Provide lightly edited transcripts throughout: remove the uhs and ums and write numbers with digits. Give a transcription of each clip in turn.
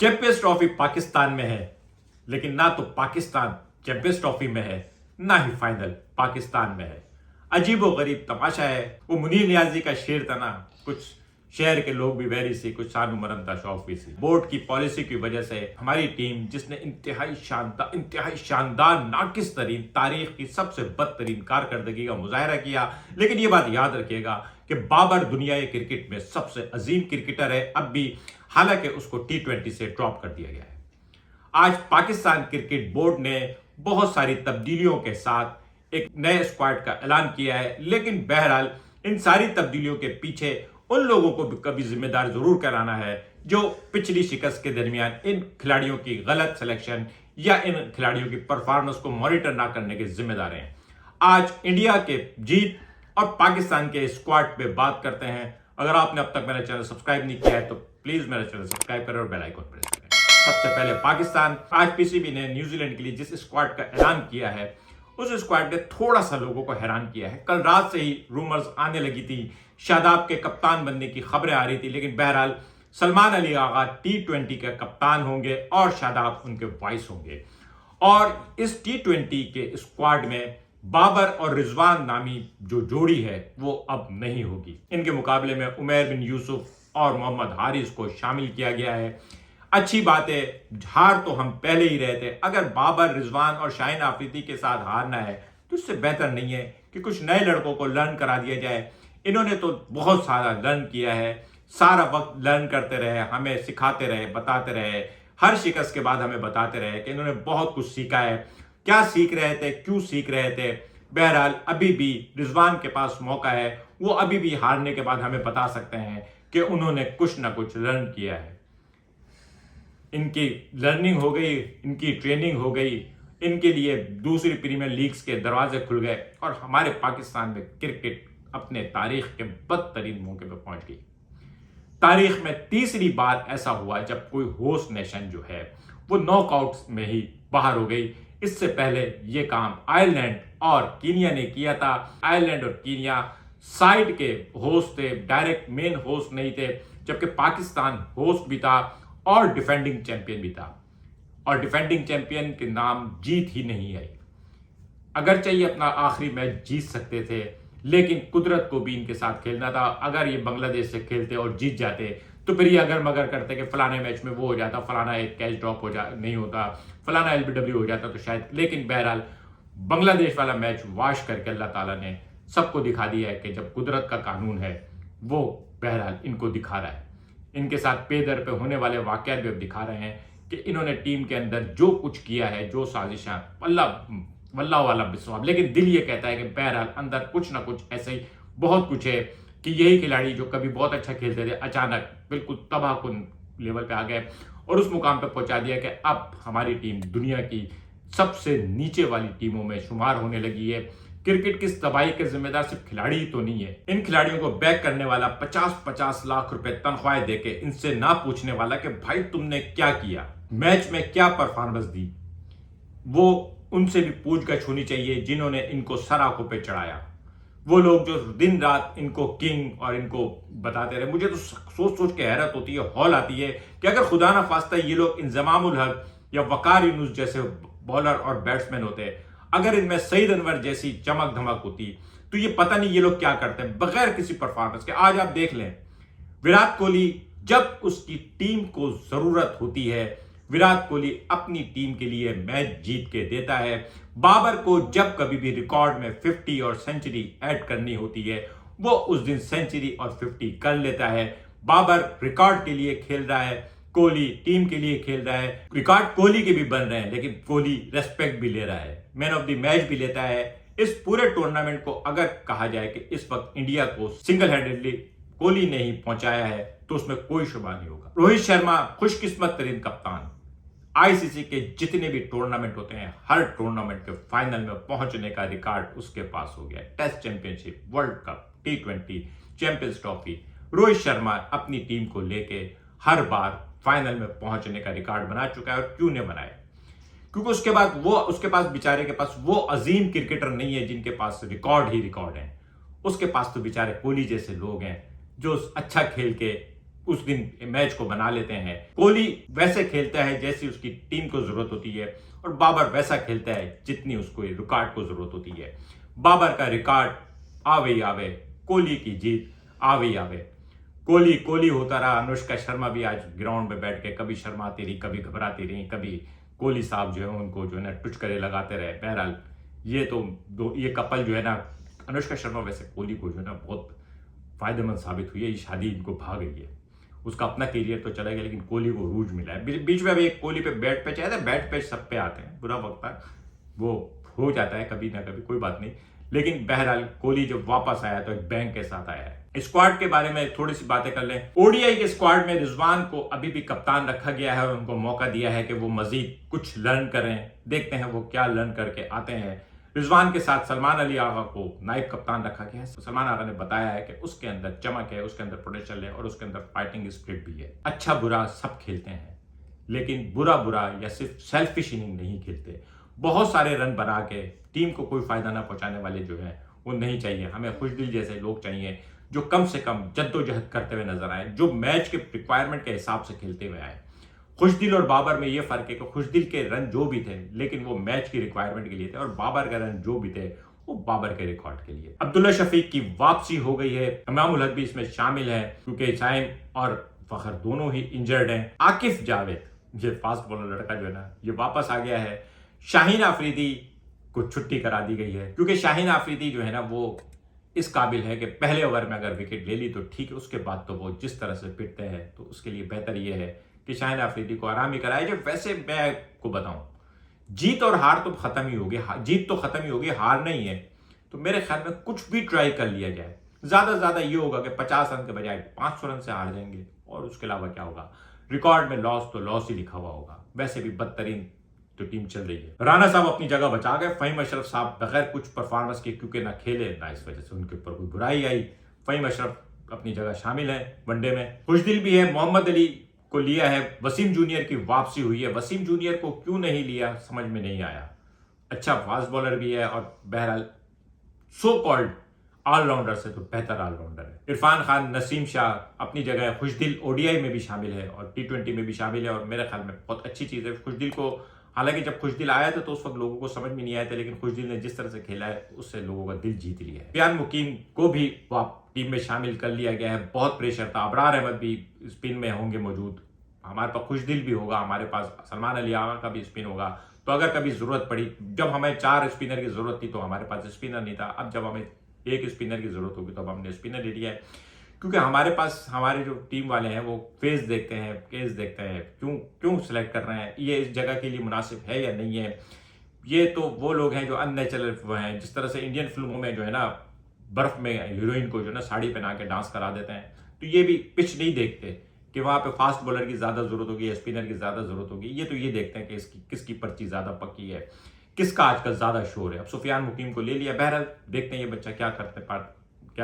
Champions trophy Pakistan में है, लेकिन ना तो पाकिस्तान चैंपियंस ट्रॉफी में है, ना ही फाइनल पाकिस्तान में है। अजीबो गरीब तमाशा है। वो मुनीर नियाजी का शेर था ना, कुछ शहर के लोग भी वैरी सी, कुछ शान मरम था शौक भी सी। बोर्ड की पॉलिसी की वजह से हमारी टीम, जिसने इंतहाई शानदार नाकिस तरीन तारीख की सबसे बदतरीन कारकर्दगी का मुजाहरा किया। लेकिन ये बात याद रखिएगा कि बाबर दुनिया क्रिकेट में सबसे अजीम क्रिकेटर है अब भी, हालांकि उसको T20 से ड्रॉप कर दिया गया है। आज पाकिस्तान क्रिकेट बोर्ड ने बहुत सारी तब्दीलियों के साथ एक नए स्क्वाड का ऐलान किया है, लेकिन बहरहाल इन सारी तब्दीलियों के पीछे उन लोगों को भी कभी जिम्मेदार जरूर कराना है जो पिछली शिकस्त के दरमियान इन खिलाड़ियों की गलत सिलेक्शन या इन खिलाड़ियों की परफॉर्मेंस को मॉनिटर ना करने के जिम्मेदार हैं। आज इंडिया के जीत और पाकिस्तान के स्क्वाड पे बात करते हैं। अगर आपने अब तक मेरा चैनल सब्सक्राइब नहीं किया है तो प्लीज मेरा चैनल सब्सक्राइब करें और बेल आइकन प्रेस करें। सबसे पहले पाकिस्तान, आज पीसीबी ने न्यूजीलैंड के लिए जिस स्क्वाड का ऐलान किया है, उस स्क्वाड ने थोड़ा सा लोगों को हैरान किया है। कल रात से ही रूमर्स आने लगी थी, शादाब के कप्तान बनने की खबरें आ रही थी, लेकिन बहरहाल सलमान अली आगा T20 के कप्तान होंगे और शादाब उनके वाइस होंगे। और इस T20 के स्क्वाड में बाबर और रिजवान नामी जो जोड़ी है वो अब नहीं होगी। इनके मुकाबले में उमैर बिन यूसुफ और मोहम्मद हारिस को शामिल किया गया है। अच्छी बात है, हार तो हम पहले ही रहे थे। अगर बाबर, रिजवान और शाहीन आफरीदी के साथ हारना है तो इससे बेहतर नहीं है कि कुछ नए लड़कों को लर्न करा दिया जाए। इन्होंने तो बहुत सारा लर्न किया है, सारा वक्त लर्न करते रहे, हमें सिखाते रहे, बताते रहे, हर शिकस्त के बाद हमें बताते रहे कि इन्होंने बहुत कुछ सीखा है। क्या सीख रहे थे, क्यों सीख रहे थे, बहरहाल अभी भी रिजवान के पास मौका है। वो अभी भी हारने के बाद हमें बता सकते हैं कि उन्होंने कुछ ना कुछ लर्न किया है। इनकी लर्निंग हो गई, इनकी ट्रेनिंग हो गई, इनके लिए दूसरी प्रीमियर लीग्स के दरवाजे खुल गए और हमारे पाकिस्तान में क्रिकेट अपने तारीख के बदतरीन मौके पर पहुंच गई। तारीख में तीसरी बार ऐसा हुआ जब कोई होस्ट नेशन जो है वो नॉकआउट्स में ही बाहर हो गई। इससे पहले ये काम आयरलैंड और कीनिया ने किया था। आयरलैंड और कीनिया साइड के होस्ट थे, डायरेक्ट मेन होस्ट नहीं थे, जबकि पाकिस्तान होस्ट भी था और डिफेंडिंग चैंपियन भी था। और डिफेंडिंग चैंपियन के नाम जीत ही नहीं आई। अगर चाहिए अपना आखिरी मैच जीत सकते थे, लेकिन कुदरत को भी इनके साथ खेलना था। अगर ये बांग्लादेश से खेलते और जीत जाते तो फिर ये अगर मगर करते कि फलाने मैच में वो हो जाता, फलाना एक कैच ड्रॉप नहीं होता, फलाना LBW हो जाता तो शायद। लेकिन बहरहाल बांग्लादेश वाला मैच वाश करके अल्लाह ताला ने सबको दिखा दिया है कि जब कुदरत का कानून है वो बहरहाल इनको दिखा रहा है। इनके साथ पे दर पे होने वाले वाकयात भी अब दिखा रहे हैं कि इन्होंने टीम के अंदर जो कुछ किया है, जो साजिशां, वल्लाह वाला बिस्वाब, लेकिन दिल ये कहता है कि बहरहाल अंदर कुछ ना कुछ ऐसे ही बहुत कुछ है कि यही खिलाड़ी जो कभी बहुत अच्छा खेलते थे अचानक बिल्कुल तबाहकुन लेवल पे आ गए और उस मुकाम पे पहुंचा दिया कि अब हमारी टीम दुनिया की सबसे नीचे वाली टीमों में शुमार होने लगी है। क्रिकेट की इस तबाही के जिम्मेदार सिर्फ खिलाड़ी ही तो नहीं है। इन खिलाड़ियों को बैक करने वाला 50-50 लाख रुपए तनख्वाहें देके इनसे ना पूछने वाला कि भाई तुमने क्या किया, मैच में क्या परफॉर्मेंस दी, वो उनसे भी पूछगछ होनी चाहिए जिन्होंने इनको सर आंखों पे चढ़ाया। वो लोग जो दिन रात इनको किंग और इनको बताते रहे। मुझे तो सोच सोच के हैरत होती है, हौल आती है कि अगर खुदा ना खास्ता ये लोग इंजमामुल हक या वकार यूनुस जैसे बॉलर और बैट्समैन होते, अगर इनमें सईद अनवर जैसी चमक धमक होती, तो ये पता नहीं ये लोग क्या करते हैं बगैर किसी परफॉर्मेंस के। आज आप देख लें, विराट कोहली जब उसकी टीम को जरूरत होती है, विराट कोहली अपनी टीम के लिए मैच जीत के देता है। बाबर को जब कभी भी रिकॉर्ड में 50 और सेंचुरी ऐड करनी होती है, वो उस दिन सेंचुरी और 50 कर लेता है। बाबर रिकॉर्ड के लिए खेल रहा है, कोहली टीम के लिए खेल रहा है। रिकॉर्ड कोहली के भी बन रहे हैं, लेकिन कोहली रेस्पेक्ट भी ले रहा है, मैन ऑफ द मैच भी लेता है। इस पूरे टूर्नामेंट को अगर कहा जाए कि इस वक्त इंडिया को सिंगल हैंडेडली कोहली ने ही पहुंचाया है तो उसमें कोई शुबा नहीं होगा। रोहित शर्मा खुशकिस्मत तरीन कप्तान, आईसीसी के जितने भी टूर्नामेंट होते हैं हर टूर्नामेंट के फाइनल में पहुंचने का रिकॉर्ड उसके पास हो गया। Test championship, world cup, T20, champions trophy, Rohit Sharma अपनी टीम को लेके हर बार फाइनल में पहुंचने का रिकॉर्ड बना चुका है। और क्यों नहीं बनाए? क्योंकि उसके पास बेचारे के पास वो अजीम क्रिकेटर नहीं है जिनके पास रिकॉर्ड ही रिकॉर्ड है। उसके पास तो बेचारे कोहली जैसे लोग हैं जो अच्छा खेल के उस दिन मैच को बना लेते हैं। कोहली वैसे खेलता है जैसी उसकी टीम को जरूरत होती है और बाबर वैसा खेलता है जितनी उसको रिकॉर्ड को जरूरत होती है। बाबर का रिकॉर्ड आवे ही आवे, कोहली की जीत आवे ही आवे। कोहली कोहली होता रहा। अनुष्का शर्मा भी आज ग्राउंड में बैठ के कभी शर्माती रही, कभी घबराती रही, कभी कोहली साहब जो है उनको जो है ना टुचकरे लगाते रहे। बहरहाल ये कपल जो है ना, अनुष्का शर्मा वैसे कोहली को जो है ना बहुत फायदेमंद साबित हुई है। ये शादी इनको भा गई है। उसका अपना करियर तो चला गया लेकिन कोहली को रूज मिला है। बीच में अभी एक कोहली पे बैट पे चाहे बैट पे सब पे आते हैं, बुरा वक्त है वो हो जाता है कभी ना कभी, कोई बात नहीं। लेकिन बहरहाल कोहली जब वापस आया तो एक बैंक के साथ आया है। स्क्वाड के बारे में थोड़ी सी बातें कर लें। ओडीआई के स्क्वाड में रिजवान को अभी भी कप्तान रखा गया है और उनको मौका दिया है कि वो मजीद कुछ लर्न करें। देखते हैं वो क्या लर्न करके आते हैं। रिजवान के साथ सलमान अली आगा को नायब कप्तान रखा गया है। सलमान आगा ने बताया है कि उसके अंदर चमक है, उसके अंदर पोटेंशियल है और उसके अंदर फाइटिंग स्पिरिट भी है। अच्छा बुरा सब खेलते हैं लेकिन बुरा बुरा या सिर्फ सेल्फिश इनिंग नहीं खेलते। बहुत सारे रन बना के टीम को कोई फायदा ना पहुंचाने वाले जो है वो नहीं चाहिए। हमें खुशदिल जैसे लोग चाहिए जो कम से कम जद्दोजहद करते हुए नजर आए, जो मैच के रिक्वायरमेंट के हिसाब से खेलते हुए आए। खुशदिल और बाबर में यह फर्क है कि खुशदिल के रन जो भी थे लेकिन वो मैच की रिक्वायरमेंट के लिए थे और बाबर के रन जो भी थे वो बाबर के रिकॉर्ड के लिए। अब्दुल्ला शफीक की वापसी हो गई है। इमामुल हक भी इसमें शामिल है क्योंकि साइम और फखर दोनों ही इंजर्ड हैं। आकिफ जावेद, ये फास्ट बॉलर लड़का जो है ना, ये वापस आ गया है। शाहीन आफरीदी को छुट्टी करा दी गई है क्योंकि शाहीन आफरीदी जो है ना वो इस काबिल है कि पहले ओवर में अगर विकेट ले ली तो ठीक है, उसके बाद तो वो जिस तरह से पिटते हैं तो उसके लिए बेहतर ये है कि शाहीन आफरीदी को आराम ही कराए जाए। वैसे मैं आपको बताऊं, जीत और हार तो खत्म ही होगी, जीत तो खत्म ही होगी, हार नहीं है। तो मेरे ख्याल में कुछ भी ट्राई कर लिया जाए। ज्यादा से ज्यादा ये होगा कि 50 रन के बजाय 500 रन से हार जाएंगे और उसके अलावा क्या होगा, रिकॉर्ड में लॉस तो लॉस ही लिखा हुआ होगा। वैसे भी बदतरीन तो टीम चल रही है। राणा साहब अपनी जगह बचा गए। फहीम अशरफ साहब बगैर कुछ परफॉर्मेंस के क्योंकि ना खेले ना इस वजह से उनके ऊपर कोई बुराई आई। फहीम अशरफ अपनी जगह शामिल है वनडे में। खुशदिल भी है। मोहम्मद अली को लिया है। वसीम जूनियर की वापसी हुई है। वसीम जूनियर को क्यों नहीं लिया समझ में नहीं आया। अच्छा फास्ट बॉलर भी है और बहरहाल सो कॉल्ड ऑलराउंडर से तो बेहतर ऑलराउंडर है। इरफान खान, नसीम शाह अपनी जगह है। खुशदिल ओडीआई में भी शामिल है और T20 में भी शामिल है और मेरे ख्याल में बहुत अच्छी चीज है। खुशदिल को, हालांकि जब खुशदिल आया था तो उस वक्त लोगों को समझ में नहीं आया था लेकिन खुशदिल ने जिस तरह से खेला है उससे लोगों का दिल जीत लिया है। सुफियान मुकीम को भी टीम में शामिल कर लिया गया है। बहुत प्रेशर था। अबरार अहमद भी स्पिन में होंगे मौजूद। हमारे पास खुशदिल भी होगा, हमारे पास सलमान अली आगा का भी स्पिन होगा। तो अगर कभी जरूरत पड़ी, जब हमें 4 स्पिनर की जरूरत थी तो हमारे पास स्पिनर नहीं था। अब जब हमें 1 स्पिनर की जरूरत होगी तो अब हमने स्पिनर ले लिया है क्योंकि हमारे पास हमारे जो टीम वाले हैं वो फेस देखते हैं, केस देखते हैं, क्यों सिलेक्ट कर रहे हैं, ये इस जगह के लिए मुनासिब है या नहीं है। ये तो वो लोग हैं जो अननेचुरल वो हैं। जिस तरह से इंडियन फिल्मों में जो है ना बर्फ में हीरोइन को जो है ना साड़ी पहना के डांस करा देते हैं, तो ये भी पिच नहीं देखते कि वहां पे फास्ट बॉलर की ज्यादा जरूरत होगी या स्पिनर की ज्यादा जरूरत होगी। ये तो ये देखते हैं कि किसकी पर्ची ज्यादा पक्की है, किसका आजकल ज्यादा शोर है। अब सुफियान मुकीम को ले लिया। बहरहाल देखते हैं ये बच्चा क्या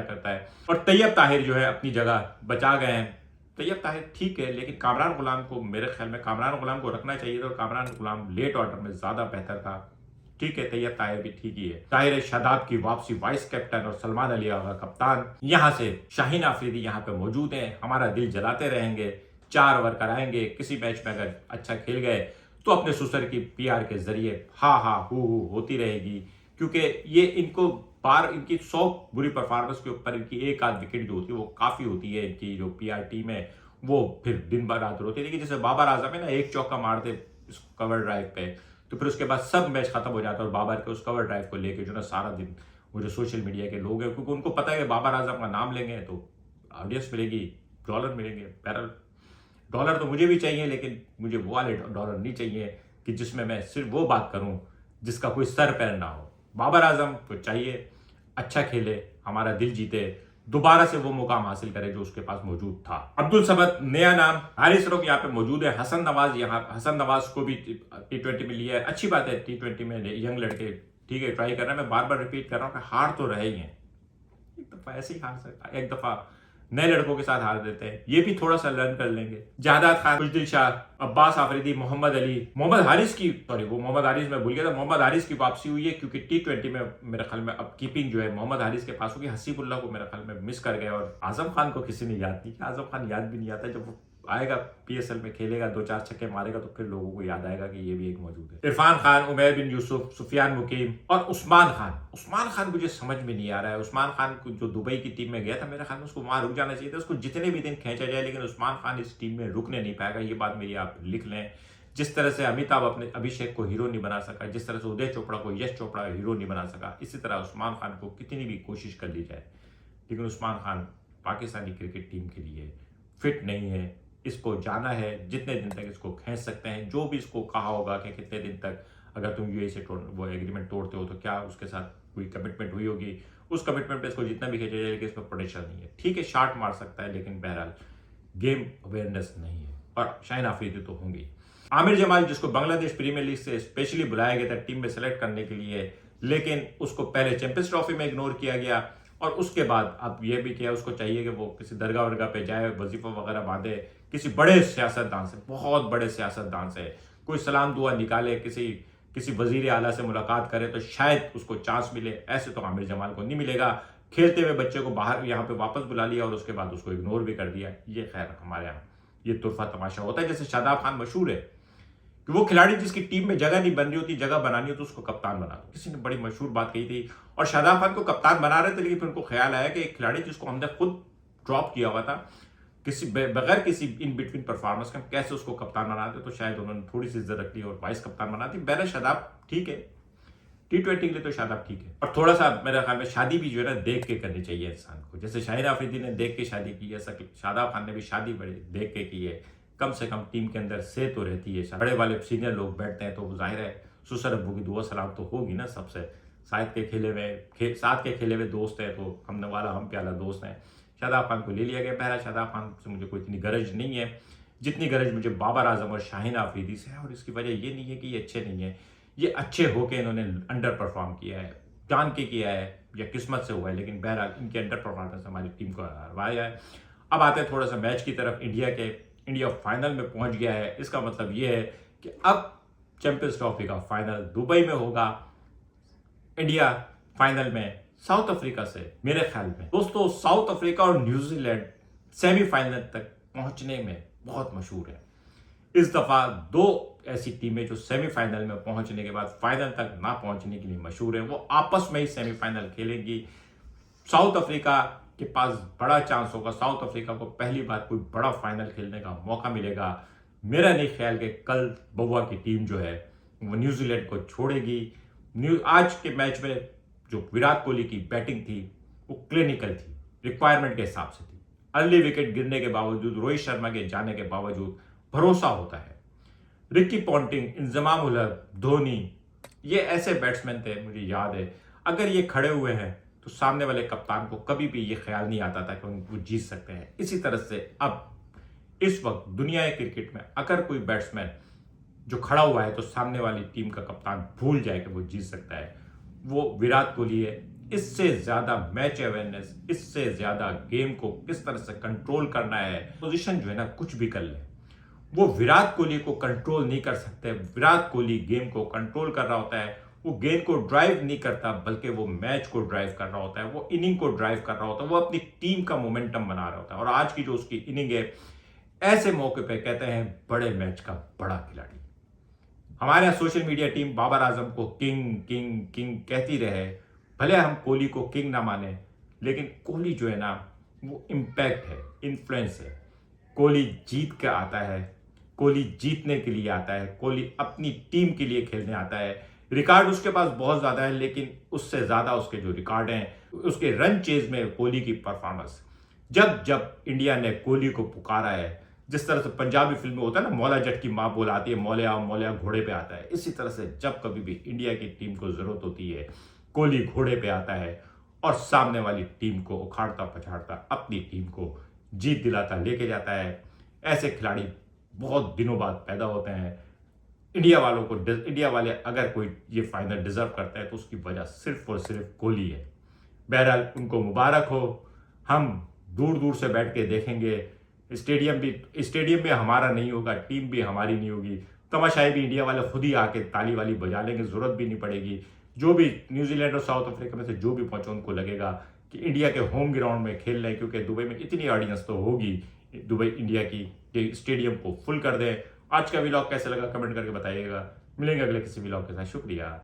करता है। और तैयब ताहिर जो है अपनी जगह बचा गए हैं। तैयब ताहिर ठीक है लेकिन कामरान गुलाम को, मेरे ख्याल में कामरान गुलाम को रखना चाहिए था और कामरान गुलाम लेट ऑर्डर में ज्यादा बेहतर था। ठीक है, तैयब ताहिर भी ठीक ही है। ताहिर शादाब की वापसी, वाइस कैप्टन और सलमान अली आगा कप्तान। यहां से शाहीन आफरीदी यहाँ पे मौजूद हैं। हमारा दिल जलाते रहेंगे। 4 ओवर कराएंगे। किसी मैच में अगर अच्छा खेल गए तो अपने सुसर की PR के जरिए हा हा हु होती रहेगी क्योंकि ये इनको इनकी 100 बुरी परफॉर्मेंस के ऊपर इनकी 1 आध विकेट जो होती है वो काफी होती है। इनकी जो PR टीम है वो फिर दिन भर रात होती है। लेकिन जैसे बाबर आजम है ना, 1 चौका मारते कवर ड्राइव पे तो फिर उसके बाद सब मैच खत्म हो जाता है और बाबर के उस कवर ड्राइव को लेके जो ना सारा दिन वो जो सोशल मीडिया के लोग हैं, क्योंकि उनको पता है कि बाबर आजम का नाम लेंगे तो ऑडियंस मिलेगी, डॉलर मिलेंगे। पैरल डॉलर तो मुझे भी चाहिए लेकिन मुझे वो वाले डॉलर नहीं चाहिए कि जिसमें मैं सिर्फ वो बात करूं जिसका कोई सर पैर ना हो। बाबर आजम को चाहिए अच्छा खेले, हमारा दिल जीते, दोबारा से वो मुकाम हासिल करे जो उसके पास मौजूद था। अब्दुल समद नया नाम। हारिस रऊफ यहाँ पे मौजूद है। हसन नवाज को भी T20 में लिया है। अच्छी बात है, T20 में यंग लड़के ठीक है ट्राई कर रहे हैं। मैं बार बार रिपीट कर रहा हूँ कि हार तो रहे ही हैं, एक दफा ऐसे ही हार सकता, एक दफा नए लड़कों के साथ हार देते हैं, ये भी थोड़ा सा लर्न कर लेंगे। जहादात खान, खुशदिल शाह, अब्बास आफरीदी, मोहम्मद अली, मोहम्मद हारिस की, सॉरी वो मोहम्मद हारिस मैं भूल गया था, मोहम्मद हारिस की वापसी हुई है क्योंकि T20 में मेरे ख्याल में अब कीपिंग जो है मोहम्मद हारिस के पास होगी। हसीबुल्लाह को मेरे ख्याल में मिस कर गए और आजम खान को किसी ने याद नहीं किया। आजम खान याद भी नहीं आता, जब वो आएगा PSL में खेलेगा, 2-4 छक्के मारेगा तो फिर लोगों को याद आएगा कि ये भी एक मौजूद है। इरफान खान, उमैर बिन यूसुफ, सुफियान मुकीम और उस्मान खान। उस्मान खान मुझे समझ में नहीं आ रहा है। उस्मान खान को जो दुबई की टीम में गया था, मेरे ख्याल में उसको वहां रुक जाना चाहिए था, उसको जितने भी दिन खींचा जाए, लेकिन उस्मान खान इस टीम में रुकने नहीं पाएगा। ये बात मेरी आप लिख लें। जिस तरह से अमिताभ अपने अभिषेक को हीरो नहीं बना सका, जिस तरह से उदय चोपड़ा को यश चोपड़ा हीरो नहीं बना सका, इसी तरह उस्मान खान को कितनी भी कोशिश कर ली जाए, लेकिन उस्मान खान पाकिस्तानी क्रिकेट टीम के लिए फिट नहीं है। इसको जाना है, जितने दिन तक इसको खींच सकते हैं। जो भी इसको कहा होगा कि कितने दिन तक अगर तुम UAE से वो एग्रीमेंट तोड़ते हो तो क्या उसके साथ कोई कमिटमेंट हुई होगी, उस कमिटमेंट पे इसको जितना भी खींचा जाए, लेकिन इसमें पोटेंशियल नहीं है। ठीक है, शॉट मार सकता है, लेकिन बहरहाल गेम अवेयरनेस नहीं है। और शाहीन आफरीदी तो होंगी। आमिर जमाल, जिसको बांग्लादेश प्रीमियर लीग से स्पेशली बुलाया गया था टीम में सेलेक्ट करने के लिए, लेकिन उसको पहले चैंपियंस ट्रॉफी में इग्नोर किया गया और उसके बाद अब यह भी किया, उसको चाहिए कि वो किसी दरगाह वर्गा पे जाए, वजीफा वगैरह बांधे, किसी बड़े सियासतदान से, बहुत बड़े सियासतदान से कोई सलाम दुआ निकाले, किसी वजीर आला से मुलाकात करे तो शायद उसको चांस मिले। ऐसे तो आमिर जमाल को नहीं मिलेगा। खेलते हुए बच्चे को बाहर यहाँ पे वापस बुला लिया और उसके बाद उसको इग्नोर भी कर दिया। ये खैर हमारे यहाँ ये तुरफा तमाशा होता है। जैसे शादाब खान मशहूर है कि वो खिलाड़ी जिसकी टीम में जगह नहीं बन रही होती, जगह बनानी हो तो उसको कप्तान बना दो। किसी ने बड़ी मशहूर बात कही थी और शादाब खान को कप्तान बना रहे थे, लेकिन फिर उनको ख्याल आया कि एक खिलाड़ी जिसको हमने खुद ड्रॉप किया हुआ था बगैर किसी इन बिटवीन परफॉर्मेंस का, कैसे उसको कप्तान बनाते, तो शायद उन्होंने थोड़ी सी इज्जत रख ली और वाइस कप्तान बनाती। बहरहाल शादाब ठीक है, T20 के लिए तो शादाब ठीक है। और थोड़ा सा मेरे ख्याल में शादी भी जो है ना देख के करनी चाहिए इंसान को। जैसे शाहीन आफरीदी ने देख के शादी की है, शादाब खान ने भी शादी बड़े देख के की है। कम से कम टीम के अंदर से तो रहती है, बड़े वाले सीनियर लोग बैठते हैं तो जाहिर है ससुर अब्बू की दुआ सलाम तो होगी ना सबसे। साथ के खेले हुए दोस्त है तो हमने वाला हम प्याला दोस्त हैं। शादाब खान को ले लिया गया। बहरहाल शादाब खान से मुझे कोई इतनी गरज नहीं है जितनी गरज मुझे बाबर आजम और शाहीन आफरीदी से है। और इसकी वजह ये नहीं है कि ये अच्छे नहीं है, ये अच्छे होके इन्होंने अंडर परफॉर्म किया है, जान के किया है या किस्मत से हुआ है, लेकिन बहरहाल इनके अंडर परफॉर्मेंस हमारी टीम को हरवाया है। अब आते हैं थोड़ा सा मैच की तरफ। इंडिया फाइनल में पहुंच गया है। इसका मतलब ये है कि अब चैंपियंस ट्रॉफी का फाइनल दुबई में होगा। इंडिया फाइनल में साउथ अफ्रीका से, मेरे ख्याल में दोस्तों साउथ अफ्रीका और न्यूजीलैंड सेमीफाइनल तक पहुंचने में बहुत मशहूर है। इस दफा दो ऐसी टीमें जो सेमीफाइनल में पहुंचने के बाद फाइनल तक ना पहुंचने के लिए मशहूर है, वो आपस में ही सेमीफाइनल खेलेंगी। साउथ अफ्रीका के पास बड़ा चांस होगा। साउथ अफ्रीका को पहली बार कोई बड़ा फाइनल खेलने का मौका मिलेगा। मेरा नहीं ख्याल कि कल बउआ की टीम जो है वो न्यूजीलैंड को छोड़ेगी। आज के मैच में जो विराट कोहली की बैटिंग थी वो क्लिनिकल थी, रिक्वायरमेंट के हिसाब से थी। अर्ली विकेट गिरने के बावजूद, रोहित शर्मा के जाने के बावजूद भरोसा होता है। रिकी पॉन्टिंग, इंजमाम उल हक, धोनी, ये ऐसे बैट्समैन थे, मुझे याद है अगर ये खड़े हुए हैं तो सामने वाले कप्तान को कभी भी ये ख्याल नहीं आता था कि वो जीत सकते हैं। इसी तरह से अब इस वक्त दुनिया के क्रिकेट में अगर कोई बैट्समैन जो खड़ा हुआ है तो सामने वाली टीम का कप्तान भूल जाए कि वो जीत सकता है, वो विराट कोहली है। इससे ज्यादा मैच अवेयरनेस, इससे ज्यादा गेम को किस तरह से कंट्रोल करना है, पोजीशन जो है ना कुछ भी कर ले, वो विराट कोहली को कंट्रोल नहीं कर सकते। विराट कोहली गेम को कंट्रोल कर रहा होता है। वो गेम को ड्राइव नहीं करता बल्कि वो मैच को ड्राइव कर रहा होता है, वो इनिंग को ड्राइव कर रहा होता है, वो अपनी टीम का मोमेंटम बना रहा होता है। और आज की जो उसकी इनिंग है, ऐसे मौके पे कहते हैं बड़े मैच का बड़ा खिलाड़ी। हमारे यहाँ social media team Babar Azam को किंग किंग किंग कहती रहे, भले हम कोहली को किंग ना माने, लेकिन कोहली जो है ना वो इम्पैक्ट है, इन्फ्लुएंस है। कोहली जीत के आता है, कोहली जीतने के लिए आता है, कोहली अपनी टीम के लिए खेलने आता है। रिकॉर्ड उसके पास बहुत ज्यादा है, लेकिन उससे ज्यादा उसके जो रिकॉर्ड हैं, उसके रन चेज में कोहली की परफॉर्मेंस। जब जब इंडिया ने कोहली को पुकारा है, जिस तरह से पंजाबी फिल्म में होता है ना, मौला जट की माँ बुलाती है, मौलिया घोड़े पे आता है, इसी तरह से जब कभी भी इंडिया की टीम को जरूरत होती है, कोहली घोड़े पे आता है और सामने वाली टीम को उखाड़ता पछाड़ता अपनी टीम को जीत दिलाता लेके जाता है। ऐसे खिलाड़ी बहुत दिनों बाद पैदा होते हैं। इंडिया वाले अगर कोई ये फाइनल डिजर्व करता है तो उसकी वजह सिर्फ और सिर्फ कोहली है। बहरहाल उनको मुबारक हो। हम दूर दूर से बैठ के देखेंगे। स्टेडियम भी हमारा नहीं होगा, टीम भी हमारी नहीं होगी, तमाशाई भी इंडिया वाले खुद ही आके ताली वाली बजा लेंगे, जरूरत भी नहीं पड़ेगी। जो भी न्यूजीलैंड और साउथ अफ्रीका में से जो भी पहुंचे उनको लगेगा कि इंडिया के होम ग्राउंड में खेल रहे हैं, क्योंकि दुबई में इतनी ऑडियंस तो होगी दुबई इंडिया की कि स्टेडियम को फुल कर दें। आज का व्लॉग कैसे लगा कमेंट करके बताइएगा। मिलेंगे अगले किसी व्लॉग के साथ। शुक्रिया।